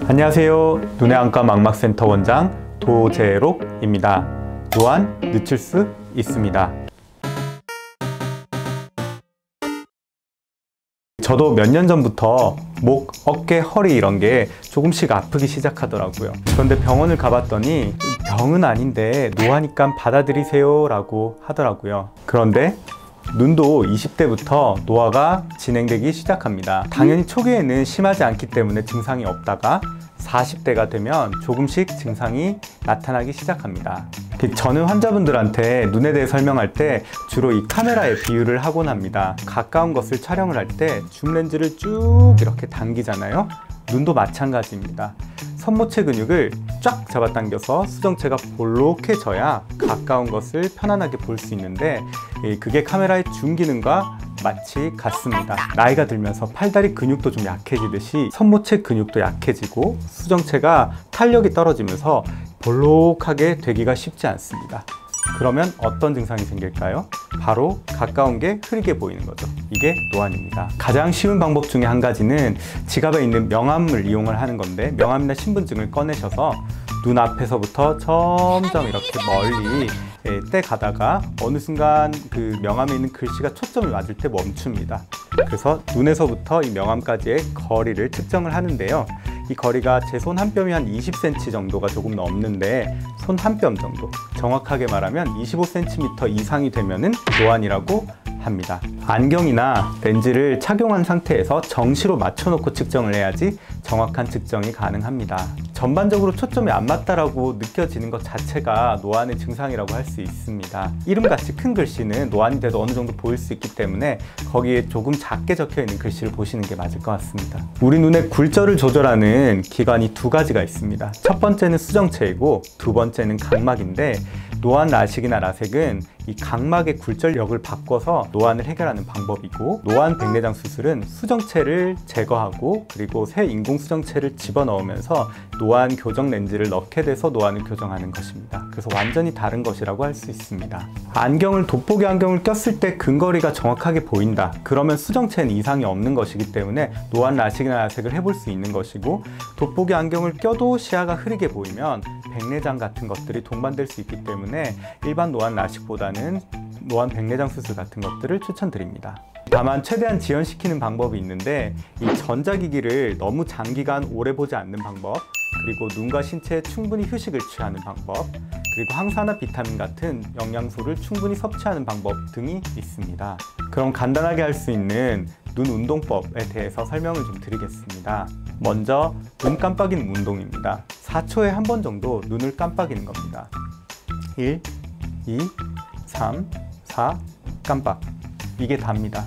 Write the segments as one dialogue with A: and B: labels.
A: 안녕하세요. 눈의 안과 망막센터 원장 도재록입니다. 노안 늦출 수 있습니다. 저도 몇 년 전부터 목, 어깨, 허리 이런 게 조금씩 아프기 시작하더라고요. 그런데 병원을 가봤더니 병은 아닌데 노화니까 받아들이세요 라고 하더라고요. 그런데 눈도 20대부터 노화가 진행되기 시작합니다. 당연히 초기에는 심하지 않기 때문에 증상이 없다가 40대가 되면 조금씩 증상이 나타나기 시작합니다. 저는 환자분들한테 눈에 대해 설명할 때 주로 이 카메라에 비유를 하곤 합니다. 가까운 것을 촬영을 할 때 줌렌즈를 쭉 이렇게 당기잖아요. 눈도 마찬가지입니다. 선모체 근육을 쫙 잡아당겨서 수정체가 볼록해져야 가까운 것을 편안하게 볼 수 있는데 그게 카메라의 줌 기능과 마치 같습니다. 나이가 들면서 팔다리 근육도 좀 약해지듯이 선모체 근육도 약해지고 수정체가 탄력이 떨어지면서 볼록하게 되기가 쉽지 않습니다. 그러면 어떤 증상이 생길까요? 바로 가까운 게 흐리게 보이는 거죠. 이게 노안입니다. 가장 쉬운 방법 중에 한 가지는 지갑에 있는 명암을 이용을 하는 건데, 명암이나 신분증을 꺼내셔서 눈 앞에서부터 점점 이렇게 멀리 떼가다가 어느 순간 그 명암에 있는 글씨가 초점을 맞을 때 멈춥니다. 그래서 눈에서부터 이 명암까지의 거리를 측정을 하는데요. 이 거리가 제 손 한 뼘이 한 20cm 정도가 조금 넘는데 손 한 뼘 정도, 정확하게 말하면 25cm 이상이 되면은 노안이라고 합니다. 안경이나 렌즈를 착용한 상태에서 정시로 맞춰놓고 측정을 해야지 정확한 측정이 가능합니다. 전반적으로 초점이 안 맞다라고 느껴지는 것 자체가 노안의 증상이라고 할 수 있습니다. 이름같이 큰 글씨는 노안이 돼도 어느 정도 보일 수 있기 때문에 거기에 조금 작게 적혀 있는 글씨를 보시는 게 맞을 것 같습니다. 우리 눈의 굴절을 조절하는 기관이 두 가지가 있습니다. 첫 번째는 수정체이고 두 번째는 각막인데, 노안 라식이나 라섹은 이 각막의 굴절력을 바꿔서 노안을 해결하는 방법이고, 노안 백내장 수술은 수정체를 제거하고 그리고 새 인공 수정체를 집어넣으면서 노안 교정 렌즈를 넣게 돼서 노안을 교정하는 것입니다. 그래서 완전히 다른 것이라고 할 수 있습니다. 안경을 돋보기 안경을 꼈을 때 근거리가 정확하게 보인다. 그러면 수정체는 이상이 없는 것이기 때문에 노안 라식이나 라섹을 해볼 수 있는 것이고, 돋보기 안경을 껴도 시야가 흐리게 보이면 백내장 같은 것들이 동반될 수 있기 때문에 일반 노안 라식보다는 노안 백내장 수술 같은 것들을 추천드립니다. 다만 최대한 지연시키는 방법이 있는데, 이 전자기기를 너무 장기간 오래 보지 않는 방법, 그리고 눈과 신체에 충분히 휴식을 취하는 방법, 그리고 항산화 비타민 같은 영양소를 충분히 섭취하는 방법 등이 있습니다. 그럼 간단하게 할 수 있는 눈 운동법에 대해서 설명을 좀 드리겠습니다. 먼저 눈 깜빡이는 운동입니다. 4초에 한 번 정도 눈을 깜빡이는 겁니다. 1, 2, 3, 4, 깜빡. 이게 답니다.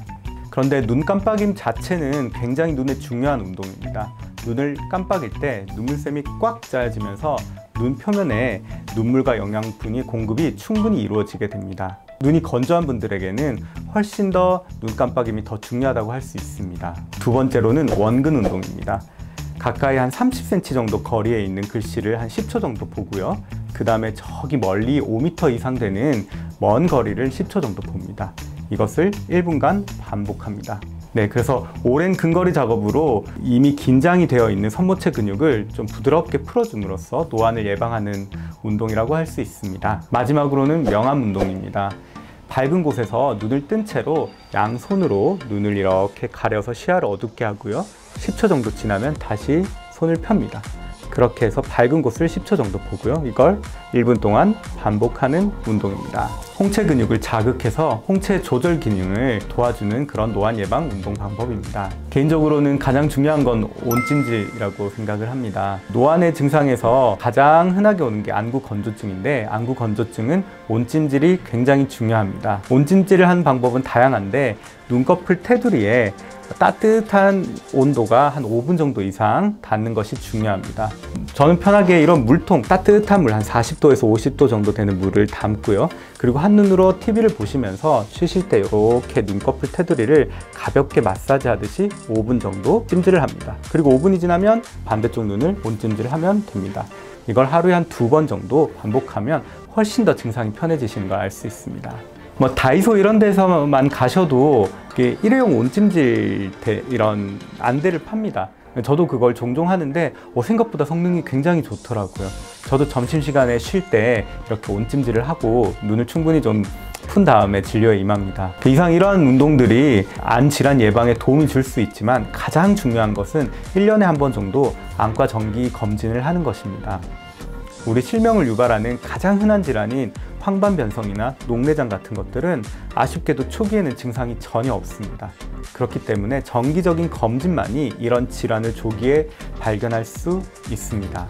A: 그런데 눈 깜빡임 자체는 굉장히 눈에 중요한 운동입니다. 눈을 깜빡일 때 눈물샘이 꽉 짜여지면서 눈 표면에 눈물과 영양분이 공급이 충분히 이루어지게 됩니다. 눈이 건조한 분들에게는 훨씬 더 눈 깜빡임이 더 중요하다고 할 수 있습니다. 두 번째로는 원근 운동입니다. 가까이 한 30cm 정도 거리에 있는 글씨를 한 10초 정도 보고요. 그 다음에 저기 멀리 5m 이상 되는 먼 거리를 10초 정도 봅니다. 이것을 1분간 반복합니다. 네, 그래서 오랜 근거리 작업으로 이미 긴장이 되어 있는 선모체 근육을 좀 부드럽게 풀어줌으로써 노안을 예방하는 운동이라고 할 수 있습니다. 마지막으로는 명암 운동입니다. 밝은 곳에서 눈을 뜬 채로 양손으로 눈을 이렇게 가려서 시야를 어둡게 하고요. 10초 정도 지나면 다시 손을 펴니다. 그렇게 해서 밝은 곳을 10초 정도 보고요. 이걸 1분 동안 반복하는 운동입니다. 홍채 근육을 자극해서 홍채 조절 기능을 도와주는 그런 노안 예방 운동 방법입니다. 개인적으로는 가장 중요한 건 온찜질이라고 생각을 합니다. 노안의 증상에서 가장 흔하게 오는 게 안구 건조증인데, 안구 건조증은 온찜질이 굉장히 중요합니다. 온찜질을 하는 방법은 다양한데, 눈꺼풀 테두리에 따뜻한 온도가 한 5분 정도 이상 닿는 것이 중요합니다. 저는 편하게 이런 물통, 따뜻한 물 한 40도에서 50도 정도 되는 물을 담고요. 그리고 한눈으로 TV를 보시면서 쉬실 때 이렇게 눈꺼풀 테두리를 가볍게 마사지 하듯이 5분 정도 찜질을 합니다. 그리고 5분이 지나면 반대쪽 눈을 온찜질을 하면 됩니다. 이걸 하루에 한 2번 정도 반복하면 훨씬 더 증상이 편해지시는 걸 알 수 있습니다. 뭐 다이소 이런 데서만 가셔도 일회용 온찜질 이런 안대를 팝니다. 저도 그걸 종종 하는데 생각보다 성능이 굉장히 좋더라고요. 저도 점심시간에 쉴 때 이렇게 온찜질을 하고 눈을 충분히 좀 푼 다음에 진료에 임합니다. 이상 이러한 운동들이 안 질환 예방에 도움이 줄 수 있지만 가장 중요한 것은 1년에 한 번 정도 안과 정기 검진을 하는 것입니다. 우리 실명을 유발하는 가장 흔한 질환인 황반변성이나 녹내장 같은 것들은 아쉽게도 초기에는 증상이 전혀 없습니다. 그렇기 때문에 정기적인 검진만이 이런 질환을 조기에 발견할 수 있습니다.